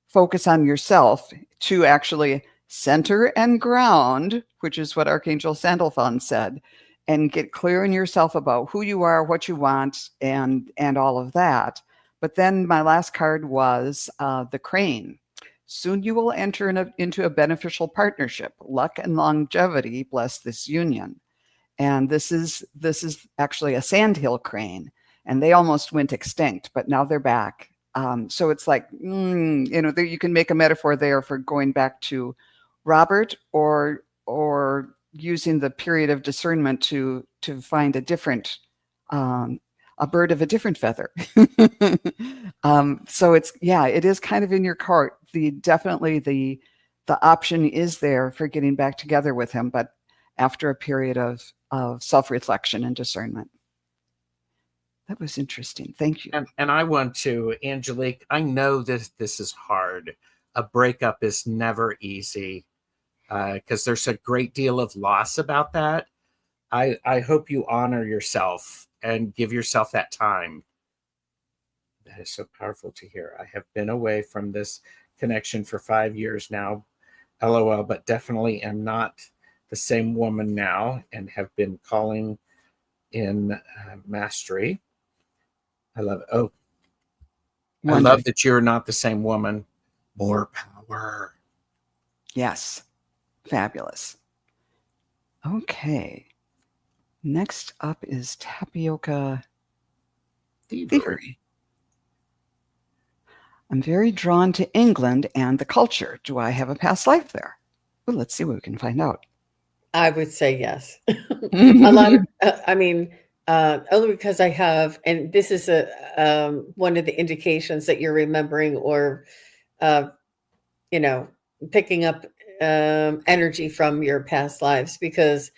focus on yourself, to actually center and ground, which is what Archangel Sandalphon said, and get clear in yourself about who you are, what you want, and all of that. But then my last card was the Crane. Soon you will enter into a beneficial partnership. Luck and longevity bless this union. And this is actually a sandhill crane, and they almost went extinct, but now they're back. So it's like, you can make a metaphor there for going back to Robert, or using the period of discernment to find a different, a bird of a different feather. So it is kind of in your court. Definitely the option is there for getting back together with him, but after a period of self-reflection and discernment. That was interesting. Thank you. And I want to, Angelique, I know this is hard. A breakup is never easy because there's a great deal of loss about that. I hope you honor yourself and give yourself that time. That is so powerful to hear. I have been away from this connection for 5 years now, LOL, but definitely am not the same woman now and have been calling in mastery. I love it. Oh, I love that you're not the same woman. More power. Yes. Fabulous. Okay. Next up is Tapioca Thievery. I'm very drawn to England and the culture. Do I have a past life there? Well, let's see what we can find out. I would say yes. A lot of, only because I have, and this is one of the indications that you're remembering or, picking up energy from your past lives, because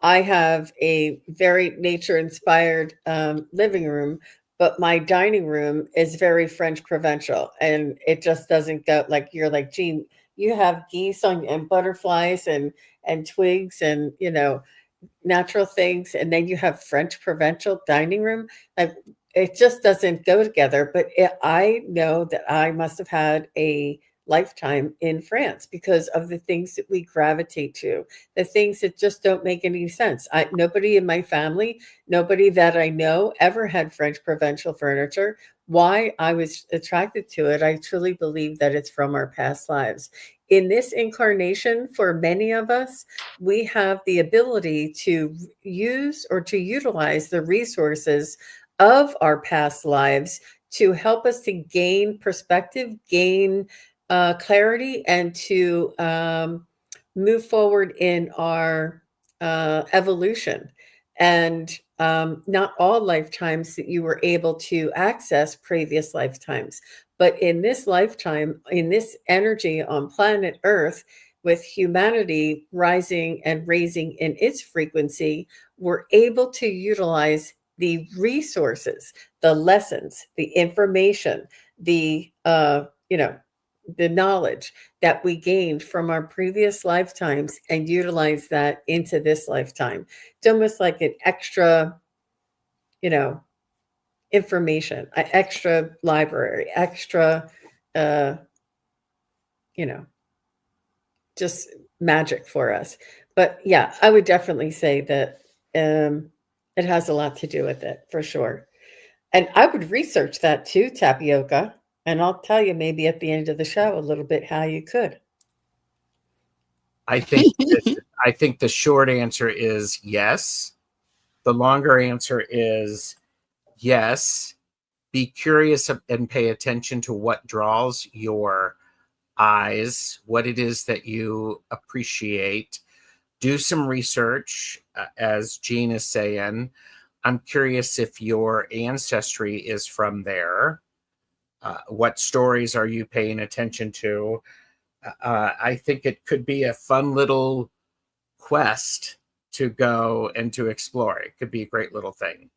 I have a very nature-inspired living room, but my dining room is very French provincial, and it just doesn't go like you're like, Jean, you have geese and butterflies and twigs and natural things, and then you have French provincial dining room. Like it just doesn't go together. But I know that I must have had a lifetime in France because of the things that we gravitate to, the things that just don't make any sense. Nobody in my family, nobody that I know ever had French provincial furniture. Why I was attracted to it, I truly believe that it's from our past lives. In this incarnation, for many of us, we have the ability to use or to utilize the resources of our past lives to help us to gain perspective, gain clarity, and to move forward in our evolution. And not all lifetimes that you were able to access previous lifetimes. But in this lifetime, in this energy on planet Earth, with humanity rising and raising in its frequency, we're able to utilize the resources, the lessons, the information, the the knowledge that we gained from our previous lifetimes and utilize that into this lifetime. It's almost like an extra, information, an extra library, extra, just magic for us. But yeah, I would definitely say that it has a lot to do with it for sure. And I would research that too, Tapioca. And I'll tell you maybe at the end of the show a little bit how you could. I think the short answer is yes. The longer answer is yes. Be curious and pay attention to what draws your eyes, what it is that you appreciate. Do some research, as Jean is saying. I'm curious if your ancestry is from there. What stories are you paying attention to? I think it could be a fun little quest to go and to explore. It could be a great little thing.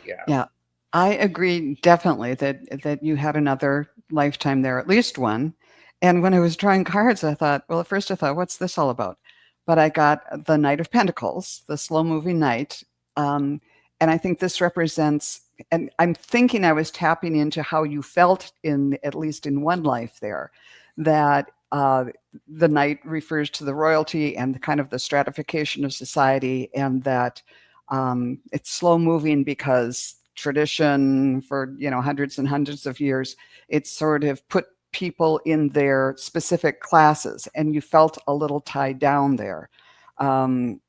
Yeah, I agree definitely that you had another lifetime there, at least one. And when I was drawing cards, I thought, well, at first I thought, what's this all about? But I got the Knight of Pentacles, the slow-moving knight. And I think this represents, and I'm thinking I was tapping into how you felt in, at least in one life there, that the knight refers to the royalty and kind of the stratification of society, and that it's slow moving because tradition for hundreds and hundreds of years, it's sort of put people in their specific classes, and you felt a little tied down there. And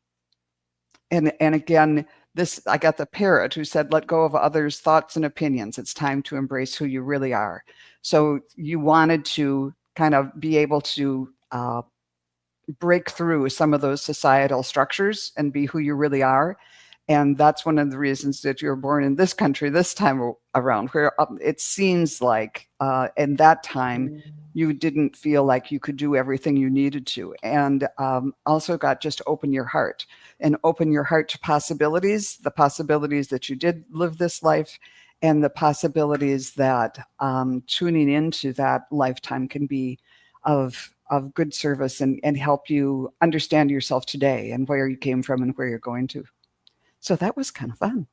again, this, I got the parrot who said, let go of others' thoughts and opinions. It's time to embrace who you really are. So you wanted to kind of be able to break through some of those societal structures and be who you really are. And that's one of the reasons that you're born in this country this time around, where it seems like in that time you didn't feel like you could do everything you needed to. And also got just open your heart and open your heart to possibilities, the possibilities that you did live this life, and the possibilities that tuning into that lifetime can be of good service and help you understand yourself today and where you came from and where you're going to. So that was kind of fun.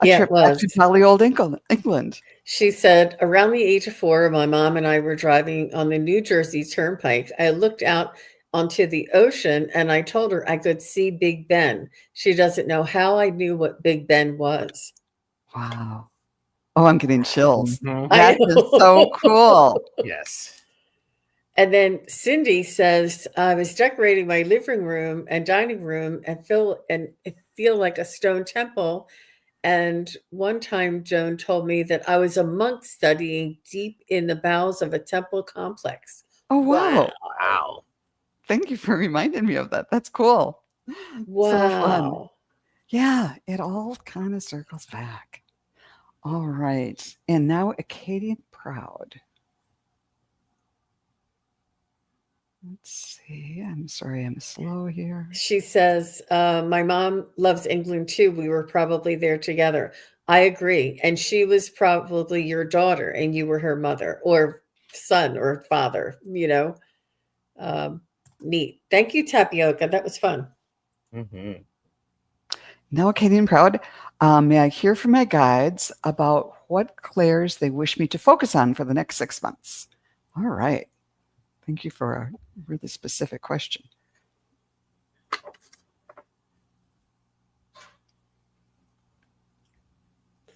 A Yeah, trip it back was. to jolly old England. She said, around the age of 4, my mom and I were driving on the New Jersey Turnpike. I looked out onto the ocean and I told her I could see Big Ben. She doesn't know how I knew what Big Ben was. Wow. Oh, I'm getting chills. Mhm. I That is so know. cool. Yes. And then Cindy says, I was decorating my living room and dining room and it feel like a stone temple. And one time Joan told me that I was a monk studying deep in the bowels of a temple complex. Oh, Wow. wow. Wow. Thank you for reminding me of that. That's cool. So fun. Wow. Yeah, it all kind of circles back. All right. And now Acadian Proud. Let's see. I'm sorry, I'm slow here. She says, my mom loves England too. We were probably there together. I agree. And she was probably your daughter and you were her mother or son or father, Neat. Thank you, Tapioca. That was fun. Mm-hmm. Now, Acadian Proud, may I hear from my guides about what clairs they wish me to focus on for the next 6 months? All right. Thank you for a really specific question.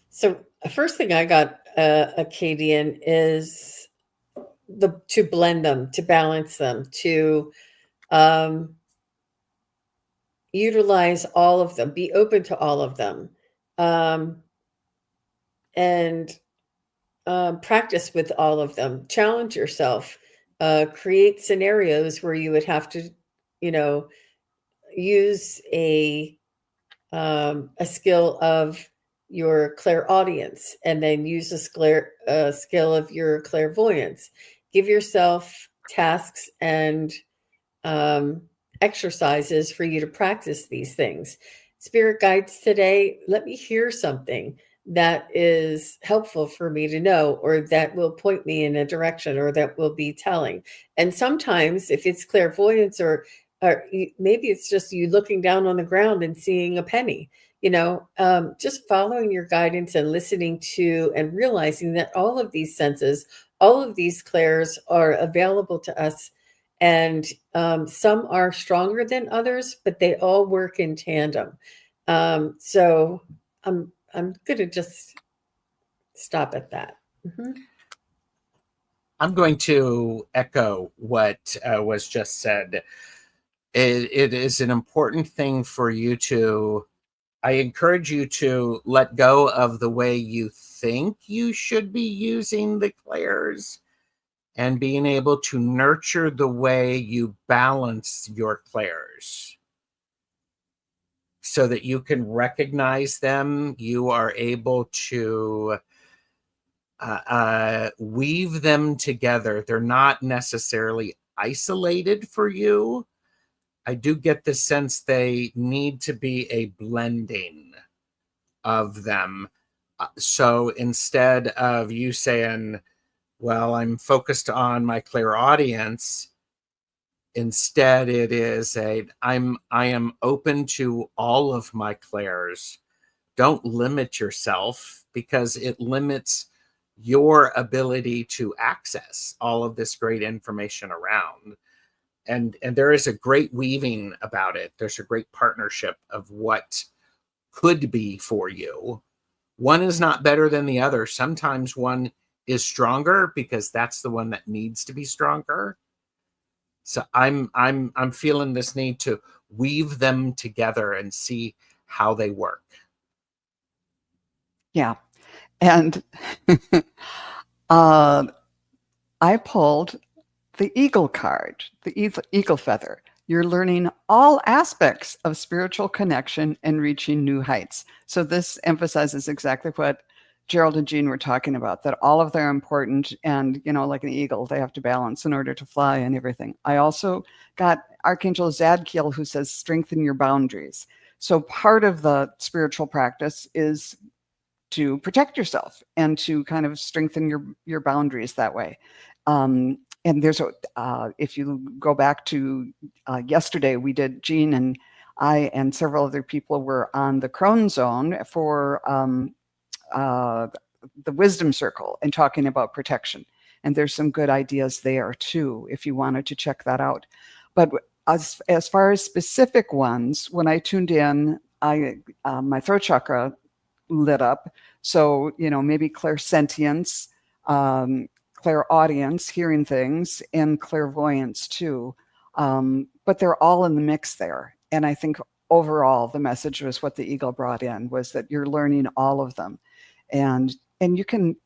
So the first thing I got, Acadian, is to blend them, to balance them, to utilize all of them, be open to all of them, and practice with all of them. Challenge yourself. Create scenarios where you would have to, use a skill of your clairaudience and then use a skill of your clairvoyance. Give yourself tasks and exercises for you to practice these things. Spirit guides today, let me hear something that is helpful for me to know, or that will point me in a direction, or that will be telling. And sometimes if it's clairvoyance or maybe it's just you looking down on the ground and seeing a penny, just following your guidance and listening to and realizing that all of these senses, all of these clairs are available to us. And some are stronger than others, but they all work in tandem. So I'm going to just stop at that. Mm-hmm. I'm going to echo what was just said. It is an important thing for you to, I encourage you to let go of the way you think you should be using the clairs and being able to nurture the way you balance your clairs so that you can recognize them. You are able to weave them together. They're not necessarily isolated for you. I do get the sense they need to be a blending of them. So instead of you saying, well, I'm focused on my clairaudience, instead it is I am open to all of my clairs. Don't limit yourself, because it limits your ability to access all of this great information around. And there is a great weaving about it. There's a great partnership of what could be for you. One is not better than the other. Sometimes one is stronger because that's the one that needs to be stronger. So I'm feeling this need to weave them together and see how they work. Yeah. And I pulled the eagle card, the eagle feather. You're learning all aspects of spiritual connection and reaching new heights. So this emphasizes exactly what Gerald and Jean were talking about, that all of them are important. And, like an eagle, they have to balance in order to fly and everything. I also got Archangel Zadkiel, who says, strengthen your boundaries. So part of the spiritual practice is to protect yourself and to kind of strengthen your boundaries that way. And there's if you go back to yesterday, we did, Jean and I and several other people were on the Crone Zone for the Wisdom Circle and talking about protection. And there's some good ideas there too, if you wanted to check that out. But as far as specific ones, when I tuned in, my throat chakra lit up. So, maybe clairsentience, clairaudience, hearing things, and clairvoyance too. But they're all in the mix there. And I think overall, the message was what the eagle brought in, was that you're learning all of them. And you can,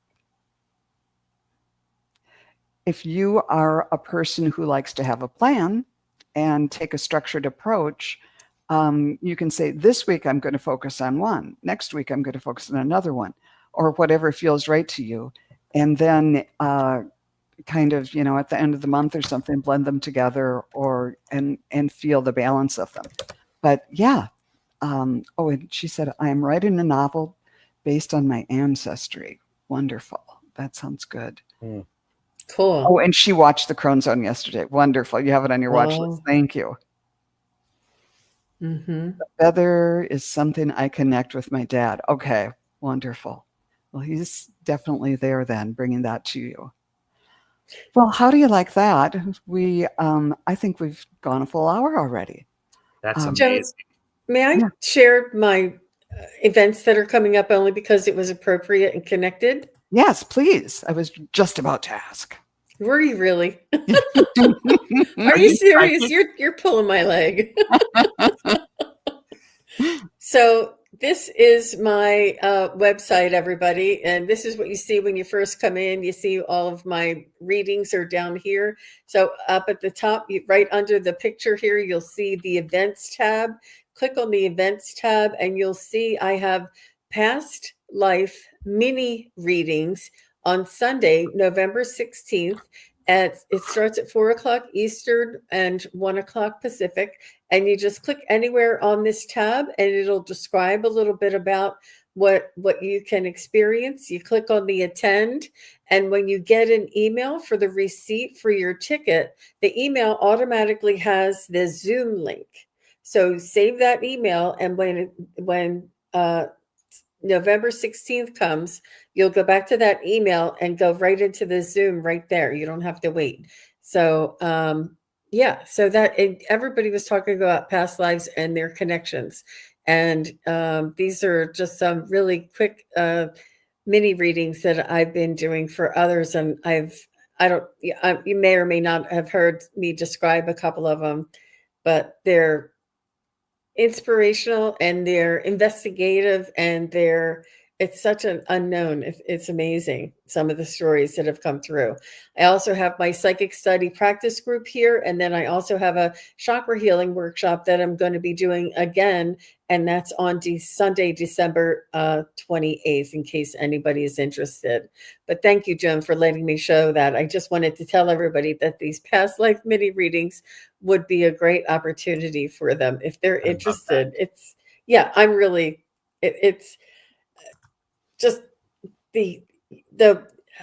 if you are a person who likes to have a plan and take a structured approach, you can say, this week I'm going to focus on one. Next week I'm going to focus on another one, or whatever feels right to you. And then kind of, at the end of the month or something, blend them together and feel the balance of them. But yeah. And she said, I am writing a novel based on my ancestry. Wonderful. That sounds good. Cool. Oh, and she watched the Crone Zone yesterday. Wonderful. You have it on your watch list. Thank you. Mm-hmm. The feather is something I connect with my dad. Okay, wonderful. Well, he's definitely there then, bringing that to you. Well, how do you like that? I think we've gone a full hour already. That's Joan, amazing. may I share my events that are coming up only because it was appropriate and connected? Yes, please. I was just about to ask. Were you really? Are you serious? You're pulling my leg. So this is my website, everybody. And this is what you see when you first come in. You see all of my readings are down here. So up at the top, right under the picture here, you'll see the events tab. Click on the events tab and you'll see I have past life mini readings on Sunday, November 16th. It starts at 4:00 Eastern and 1:00 Pacific. And you just click anywhere on this tab and it'll describe a little bit about what you can experience. You click on the attend, and when you get an email for the receipt for your ticket, the email automatically has the Zoom link. So save that email, and when November 16th comes, you'll go back to that email and go right into the Zoom right there. You don't have to wait. So so that everybody was talking about past lives and their connections. And these are just some really quick mini readings that I've been doing for others. And you may or may not have heard me describe a couple of them, but they're inspirational and they're investigative and it's such an unknown. It's amazing, some of the stories that have come through. I also have my psychic study practice group here. And then I also have a chakra healing workshop that I'm going to be doing again. And that's on Sunday, December 28th, in case anybody is interested. But thank you, Joan, for letting me show that. I just wanted to tell everybody that these past life mini readings would be a great opportunity for them if they're interested. It's just the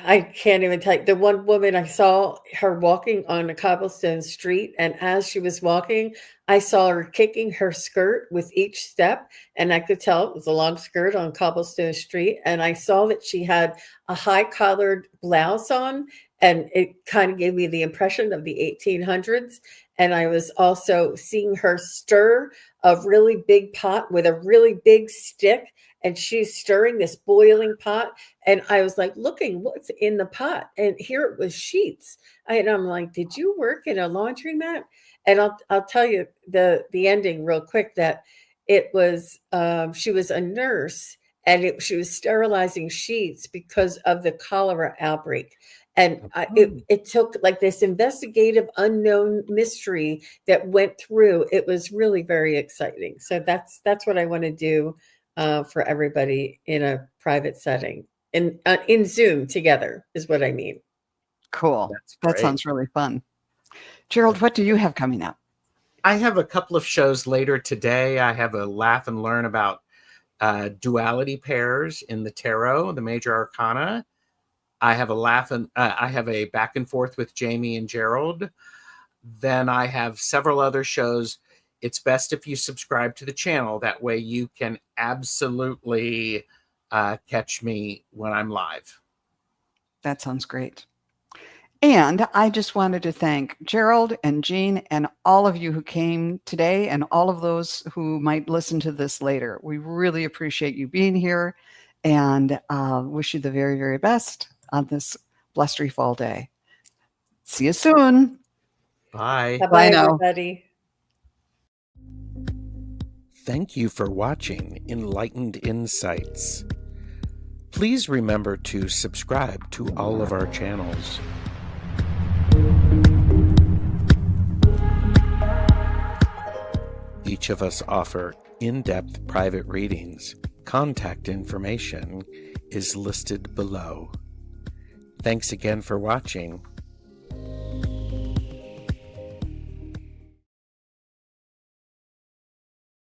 I can't even tell you. The one woman, I saw her walking on a cobblestone street, and as she was walking, I saw her kicking her skirt with each step, and I could tell it was a long skirt on cobblestone street. And I saw that she had a high collared blouse on, and it kind of gave me the impression of the 1800s. And I was also seeing her stir a really big pot with a really big stick, and she's stirring this boiling pot. And I was like, looking, what's in the pot? And here it was sheets. And I'm like, did you work in a laundromat? And I'll tell you the ending real quick, that it was, she was a nurse and she was sterilizing sheets because of the cholera outbreak. And it took like this investigative unknown mystery that went through. It was really very exciting. So that's what I want to do for everybody in a private setting, in Zoom together is what I mean. Cool. That's That great. sounds really fun. Gerald, what do you have coming up? I have a couple of shows later today. I have a laugh and learn about duality pairs in the tarot, the major arcana. I have a back and forth with Jamie and Gerald. Then I have several other shows. It's best if you subscribe to the channel. That way you can absolutely catch me when I'm live. That sounds great. And I just wanted to thank Gerald and Jean and all of you who came today and all of those who might listen to this later. We really appreciate you being here and wish you the very, very best on this blustery fall day. See you soon. Bye. Bye-bye, now. everybody. Thank you for watching Enlightened Insights. Please remember to subscribe to all of our channels. Each of us offer in-depth private readings. Contact information is listed below. Thanks again for watching.